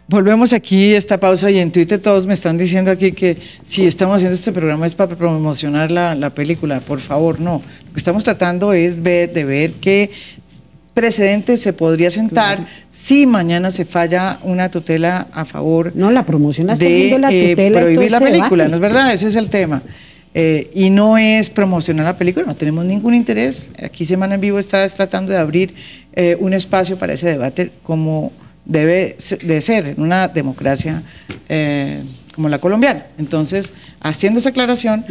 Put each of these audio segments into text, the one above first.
Volvemos aquí esta pausa y en Twitter todos me están diciendo aquí que si estamos haciendo este programa es para promocionar la película. Por favor, no. Lo que estamos tratando es de ver qué precedente se podría sentar si mañana se falla una tutela a favor. No, la promoción está haciendo la tutela prohibir la este película, debate. ¿no es verdad? Ese es el tema. Y no es promocionar la película, no tenemos ningún interés. Aquí Semana en Vivo está tratando de abrir un espacio para ese debate como debe de ser en una democracia como la colombiana. Entonces, haciendo esa aclaración,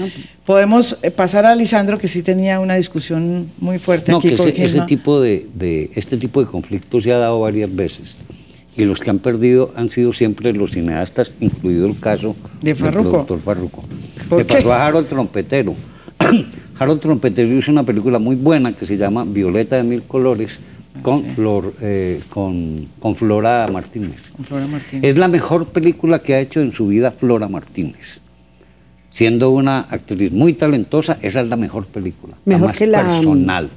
podemos pasar a Lisandro, que sí tenía una discusión muy fuerte aquí que con este tipo de conflictos se ha dado varias veces. Y los que han perdido han sido siempre los cineastas, incluido el caso del productor Farruko. ¿Por qué? Pasó a Harold Trompetero. Harold Trompetero hizo una película muy buena que se llama Violeta de Mil Colores, con Flora Martínez. Con Flora Martínez. Es la mejor película que ha hecho en su vida Flora Martínez. Siendo una actriz muy talentosa, esa es la mejor película, mejor la más que la personal.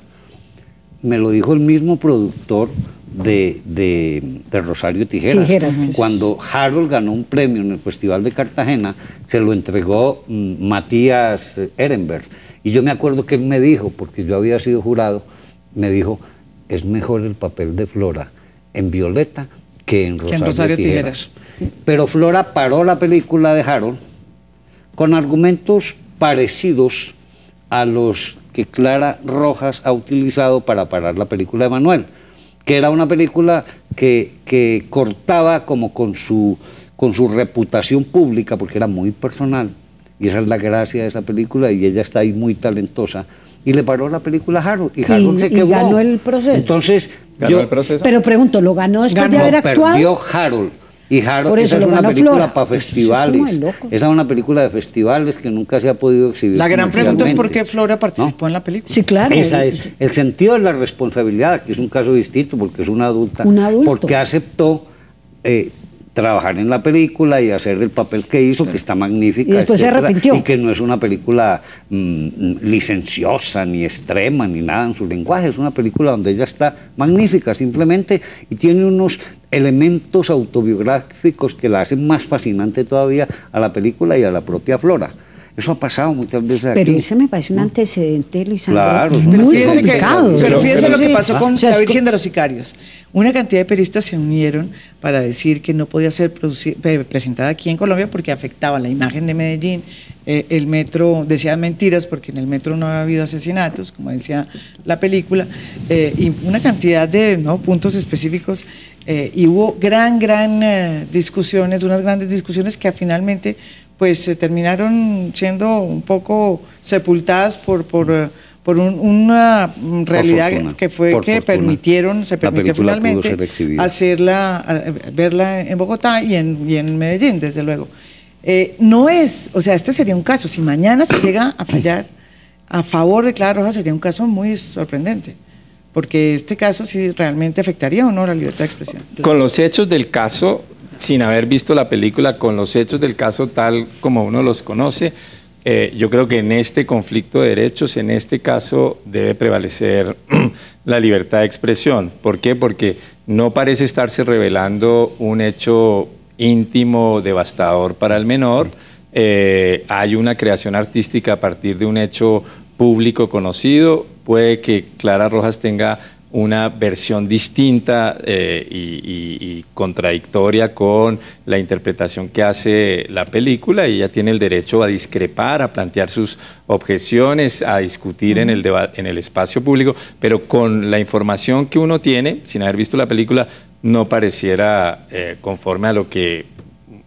Me lo dijo el mismo productor de Rosario Tijeras. Cuando Harold ganó un premio en el Festival de Cartagena, se lo entregó Matías Ehrenberg. Y yo me acuerdo que él me dijo, porque yo había sido jurado, me dijo, es mejor el papel de Flora en Violeta que en Rosario Tijeras. Pero Flora paró la película de Harold con argumentos parecidos a los que Clara Rojas ha utilizado para parar la película de Manuel, que era una película que cortaba como con su reputación pública, porque era muy personal, y esa es la gracia de esa película, y ella está ahí muy talentosa, y le paró la película a Harold, y Harold se quebró. Y ganó el proceso. Entonces, pero pregunto, ¿lo ganó después de haber actuado? Perdió Harold. Y Harold, esa es una película para festivales. Esa es una película de festivales que nunca se ha podido exhibir. La gran pregunta es por qué Flora participó en la película. Sí, claro. Esa es. El sentido de la responsabilidad, que es un caso distinto porque es una adulta. Un adulto. Porque aceptó trabajar en la película y hacer el papel que hizo, que está magnífica. Y después se arrepintió. Y que no es una película licenciosa, ni extrema, ni nada en su lenguaje. Es una película donde ella está magnífica, simplemente, y tiene unos elementos autobiográficos que la hacen más fascinante todavía a la película y a la propia Flora. Eso ha pasado muchas veces aquí. Pero ese me parece un antecedente, Lisandro, claro, muy complicado. Pero fíjese lo que pasó con La Virgen de los Sicarios. Una cantidad de periodistas se unieron para decir que no podía ser presentada aquí en Colombia porque afectaba la imagen de Medellín. El metro decía mentiras porque en el metro no había habido asesinatos, como decía la película, y una cantidad de puntos específicos. Y hubo discusiones, unas grandes discusiones que finalmente pues terminaron siendo un poco sepultadas por una realidad que fue que se permitió finalmente verla en Bogotá y en Medellín, desde luego. No es, o sea, este sería un caso, si mañana se llega a fallar a favor de Clara Rojas, sería un caso muy sorprendente, porque este caso sí realmente afectaría o no la libertad de expresión. Con los hechos del caso, sin haber visto la película, con los hechos del caso tal como uno los conoce, yo creo que en este conflicto de derechos, en este caso, debe prevalecer la libertad de expresión. ¿Por qué? Porque no parece estarse revelando un hecho íntimo, devastador para el menor. Hay una creación artística a partir de un hecho público conocido. Puede que Clara Rojas tenga una versión distinta y contradictoria con la interpretación que hace la película, y ella tiene el derecho a discrepar, a plantear sus objeciones, a discutir en el espacio público, pero con la información que uno tiene, sin haber visto la película, no pareciera conforme a lo que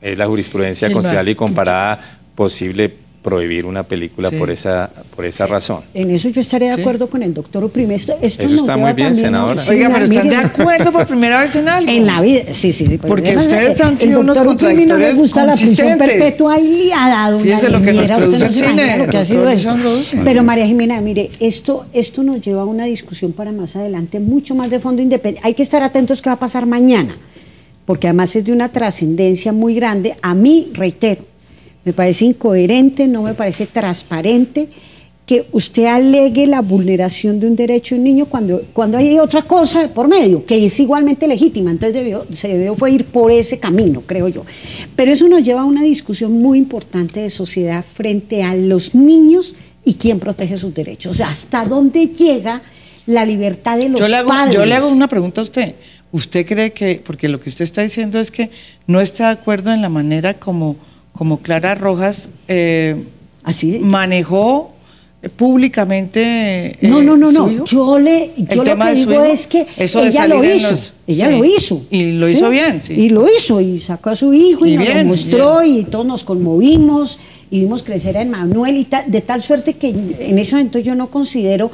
es la jurisprudencia constitucional y comparada posible prohibir una película por esa razón. En eso yo estaré de acuerdo con el doctor Uprime. Esto está muy bien, senadora. Oiga, pero ¿están de acuerdo por primera vez en algo? En la vida, sí. Porque ustedes han sido unos contradictores no le gusta la prisión perpetua y le ha dado una lo que nos produce el cine, lo que ha sido eso. Pero María Jimena, mire, esto nos lleva a una discusión para más adelante, mucho más de fondo independiente. Hay que estar atentos qué va a pasar mañana, porque además es de una trascendencia muy grande. A mí, reitero, me parece incoherente, no me parece transparente que usted alegue la vulneración de un derecho de un niño cuando hay otra cosa por medio, que es igualmente legítima. Entonces se debió fue ir por ese camino, creo yo. Pero eso nos lleva a una discusión muy importante de sociedad frente a los niños y quién protege sus derechos. O sea, ¿hasta dónde llega la libertad de los padres? Yo le hago una pregunta a usted. ¿Usted cree que, porque lo que usted está diciendo es que no está de acuerdo en la manera como Clara Rojas manejó públicamente no. su hijo? Yo lo que digo es que ella lo hizo. Y lo hizo bien, sí. Y lo hizo, y sacó a su hijo y nos lo mostró, y todos nos conmovimos y vimos crecer a Emmanuel, y de tal suerte que en ese momento yo no considero,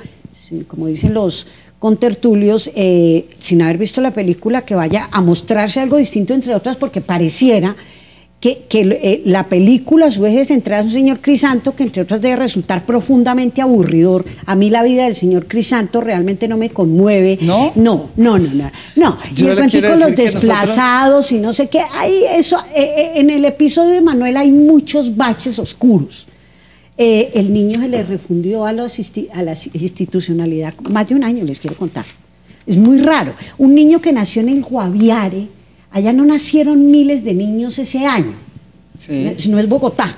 como dicen los contertulios, sin haber visto la película, que vaya a mostrarse algo distinto, entre otras, porque pareciera que la película, su eje central es un señor Crisanto que, entre otras, debe resultar profundamente aburridor. A mí la vida del señor Crisanto realmente no me conmueve. ¿No? No. Y el cuentico con los desplazados y no sé qué. En el episodio de Manuel hay muchos baches oscuros. El niño se le refundió a la institucionalidad más de un año, les quiero contar. Es muy raro. Un niño que nació en el Guaviare, allá no nacieron miles de niños ese año, no es Bogotá,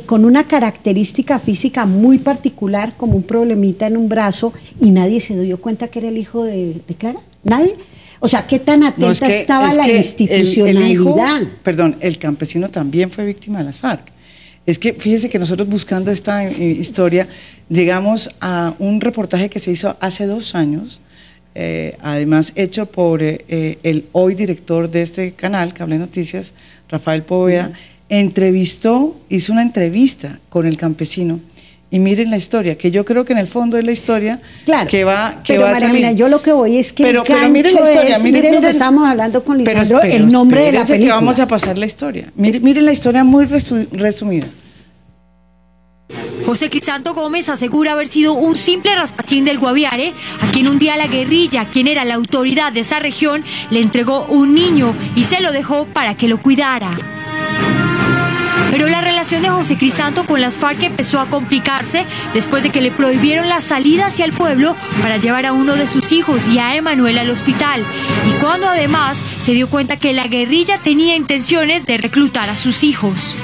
con una característica física muy particular, como un problemita en un brazo, y nadie se dio cuenta que era el hijo de Clara, nadie. O sea, qué tan atenta estaba la institucionalidad. El campesino también fue víctima de las FARC. Es que fíjese que nosotros, buscando esta historia, llegamos a un reportaje que se hizo hace 2 años, además hecho por el hoy director de este canal, Cable Noticias, Rafael Poveda. Hizo una entrevista con el campesino, y miren la historia, que yo creo que en el fondo es la historia que va a salir. Mira, yo lo que voy es que pero miren la historia, miren lo que estábamos hablando con Lisandro, el nombre de la película. Que vamos a pasar la historia. Miren la historia muy resumida. José Crisanto Gómez asegura haber sido un simple raspachín del Guaviare, a quien un día la guerrilla, quien era la autoridad de esa región, le entregó un niño y se lo dejó para que lo cuidara. Pero la relación de José Crisanto con las FARC empezó a complicarse después de que le prohibieron la salida hacia el pueblo para llevar a uno de sus hijos y a Emmanuel al hospital, y cuando además se dio cuenta que la guerrilla tenía intenciones de reclutar a sus hijos.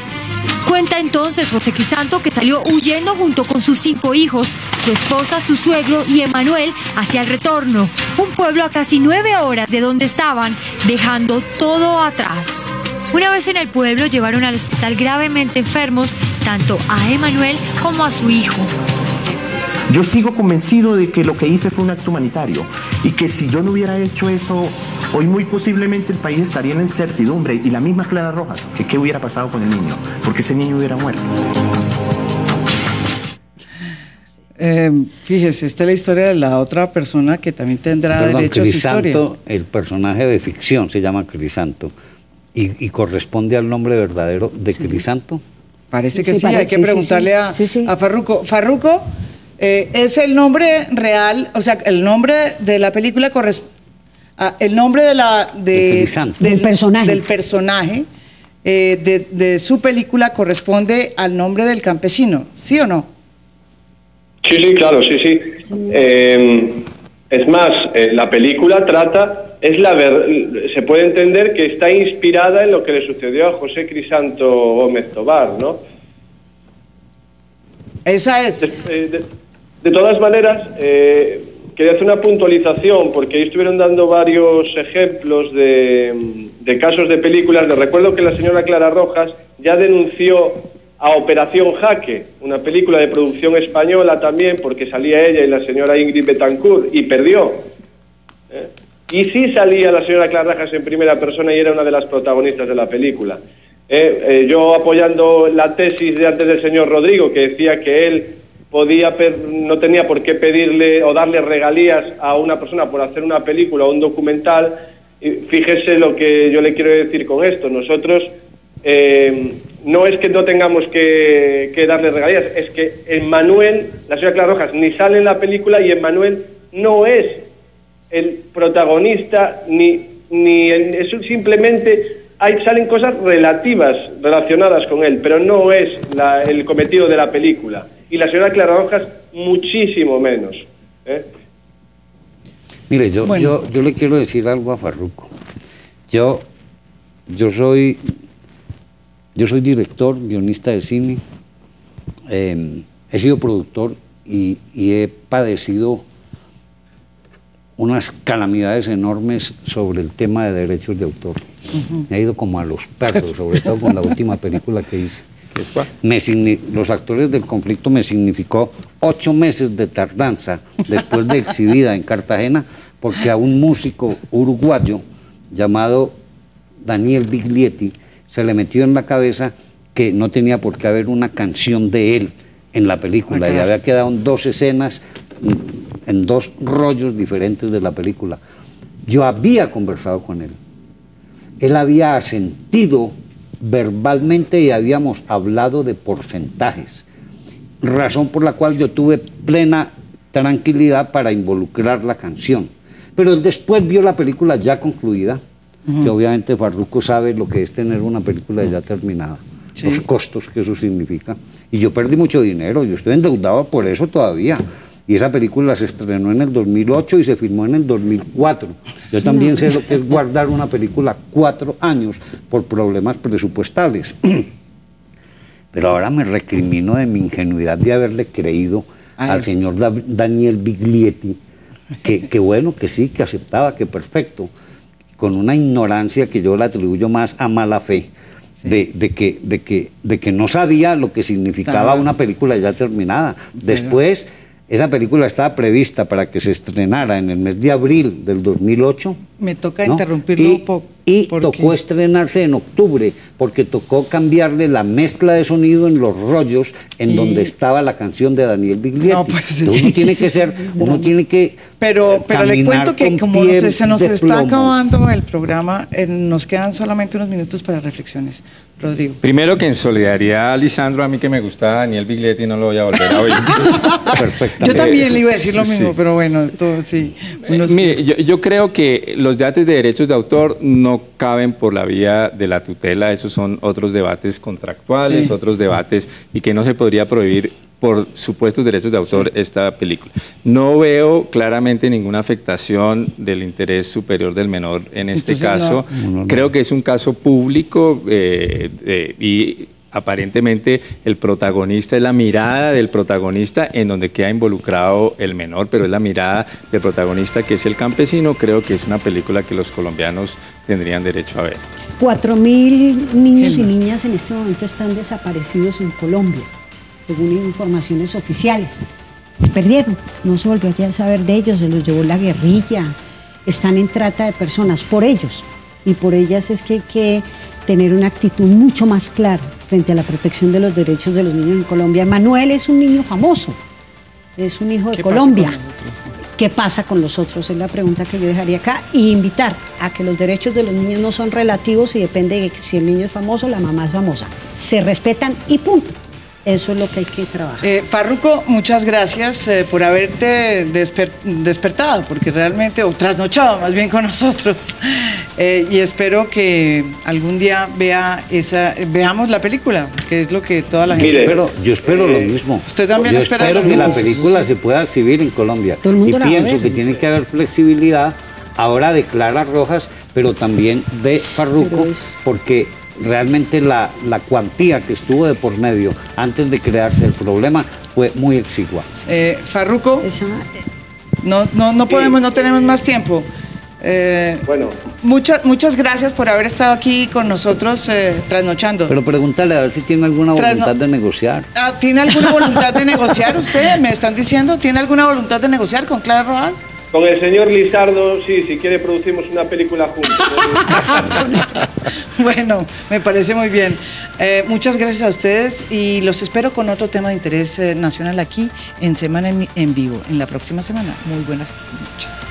Cuenta entonces José Crisanto que salió huyendo junto con sus 5 hijos, su esposa, su suegro y Emmanuel hacia el Retorno, un pueblo a casi 9 horas de donde estaban, dejando todo atrás. Una vez en el pueblo, llevaron al hospital gravemente enfermos tanto a Emmanuel como a su hijo. Yo sigo convencido de que lo que hice fue un acto humanitario, y que si yo no hubiera hecho eso, hoy muy posiblemente el país estaría en incertidumbre, y la misma Clara Rojas, que qué hubiera pasado con el niño, porque ese niño hubiera muerto. Fíjese, esta es la historia de la otra persona que también tendrá derecho a su historia. El personaje de ficción se llama Crisanto, y corresponde al nombre verdadero de Crisanto. Parece que sí, hay que preguntarle a Farruco. Farruco, ¿es el nombre real, o sea, el nombre de la película el nombre del personaje de su película corresponde al nombre del campesino, ¿sí o no? Sí, claro, sí. Es más, la película se puede entender que está inspirada en lo que le sucedió a José Crisanto Gómez Tobar, ¿no? Esa es. De todas maneras, quería hacer una puntualización, porque ahí estuvieron dando varios ejemplos de casos de películas. Les recuerdo que la señora Clara Rojas ya denunció a Operación Jaque, una película de producción española también, porque salía ella y la señora Ingrid Betancourt, y perdió. Y sí salía la señora Clara Rojas en primera persona y era una de las protagonistas de la película. Yo apoyando la tesis de antes del señor Rodrigo, que decía que él no tenía por qué pedirle o darle regalías a una persona por hacer una película o un documental. Fíjese lo que yo le quiero decir con esto. Nosotros no es que no tengamos que darle regalías, es que Emmanuel, la señora Clara Rojas, ni sale en la película, y Emmanuel no es el protagonista, eso simplemente salen cosas relacionadas con él, pero no es el cometido de la película. y la señora Clara Rojas muchísimo menos. Mire, yo le quiero decir algo a Farruko. Yo soy director, guionista de cine, he sido productor y he padecido unas calamidades enormes sobre el tema de derechos de autor. Me ha ido como a los perros, sobre todo con la última película que hice. Los Actores del Conflicto me significó 8 meses de tardanza después de exhibida en Cartagena, porque a un músico uruguayo llamado Daniel Biglietti se le metió en la cabeza que no tenía por qué haber una canción de él en la película, y había quedado en 2 escenas, en 2 rollos diferentes de la película. Yo había conversado con él, él había asentido verbalmente y habíamos hablado de porcentajes, razón por la cual yo tuve plena tranquilidad para involucrar la canción. Pero después vio la película ya concluida, que obviamente Farruko sabe lo que es tener una película ya terminada, los costos que eso significa, y yo perdí mucho dinero, yo estoy endeudado por eso todavía, y esa película se estrenó en el 2008 y se filmó en el 2004. Yo también sé lo que es guardar una película 4 años por problemas presupuestales. Pero ahora me recrimino de mi ingenuidad de haberle creído al señor Daniel Biglietti, que bueno, que sí, que aceptaba, que perfecto, con una ignorancia que yo la atribuyo más a mala fe, de que no sabía lo que significaba una película ya terminada. Después, esa película estaba prevista para que se estrenara en el mes de abril del 2008. Me toca interrumpirlo un poco. Y tocó estrenarse en octubre, porque tocó cambiarle la mezcla de sonido en los rollos en donde estaba la canción de Daniel Biglietti. No, pues, uno tiene que ser, uno tiene que pero le cuento que como se nos está acabando el programa, nos quedan solamente unos minutos para reflexiones. Rodrigo. Primero, que en solidaridad a Lisandro, a mí que me gustaba Daniel Biglietti, no lo voy a volver a oír. Perfectamente. Yo también le iba a decir lo mismo, pero bueno, todo sí. Mire, yo creo que los debates de derechos de autor no caben por la vía de la tutela, esos son otros debates contractuales, otros debates, y que no se podría prohibir por supuestos derechos de autor esta película. No veo claramente ninguna afectación del interés superior del menor en este caso. Creo que es un caso público y aparentemente el protagonista es la mirada del protagonista en donde queda involucrado el menor, pero es la mirada del protagonista que es el campesino. Creo que es una película que los colombianos tendrían derecho a ver. 4.000 niños y niñas en este momento están desaparecidos en Colombia, según informaciones oficiales. Se perdieron, no se volvió a saber de ellos, se los llevó la guerrilla, están en trata de personas por ellos, y por ellas es que hay que tener una actitud mucho más clara frente a la protección de los derechos de los niños en Colombia. Manuel es un niño famoso, es un hijo de Colombia. ¿Qué pasa con los otros? Es la pregunta que yo dejaría acá, y invitar a que los derechos de los niños no son relativos y depende de si el niño es famoso, la mamá es famosa. Se respetan y punto. Eso es lo que hay que trabajar. Farruko, muchas gracias por haberte despertado, porque realmente, o trasnochado más bien con nosotros. Y espero que algún día veamos la película, que es lo que toda la gente... Yo espero lo mismo. ¿Usted también espera lo mismo? Espero que la película se pueda exhibir en Colombia. Y pienso que tiene que haber flexibilidad ahora de Clara Rojas, pero también de Farruko, porque realmente la cuantía que estuvo de por medio antes de crearse el problema fue muy exigua. Farruko, no podemos, no tenemos más tiempo. Bueno, muchas gracias por haber estado aquí con nosotros trasnochando. Pero pregúntale a ver si tiene alguna voluntad de negociar. ¿Tiene alguna voluntad de negociar usted? ¿Me están diciendo? ¿Tiene alguna voluntad de negociar con Clara Rojas? Con el señor Lizardo, sí, si quiere producimos una película juntos. Bueno, me parece muy bien. Muchas gracias a ustedes y los espero con otro tema de interés nacional aquí en Semana en Vivo, en la próxima semana. Muy buenas noches.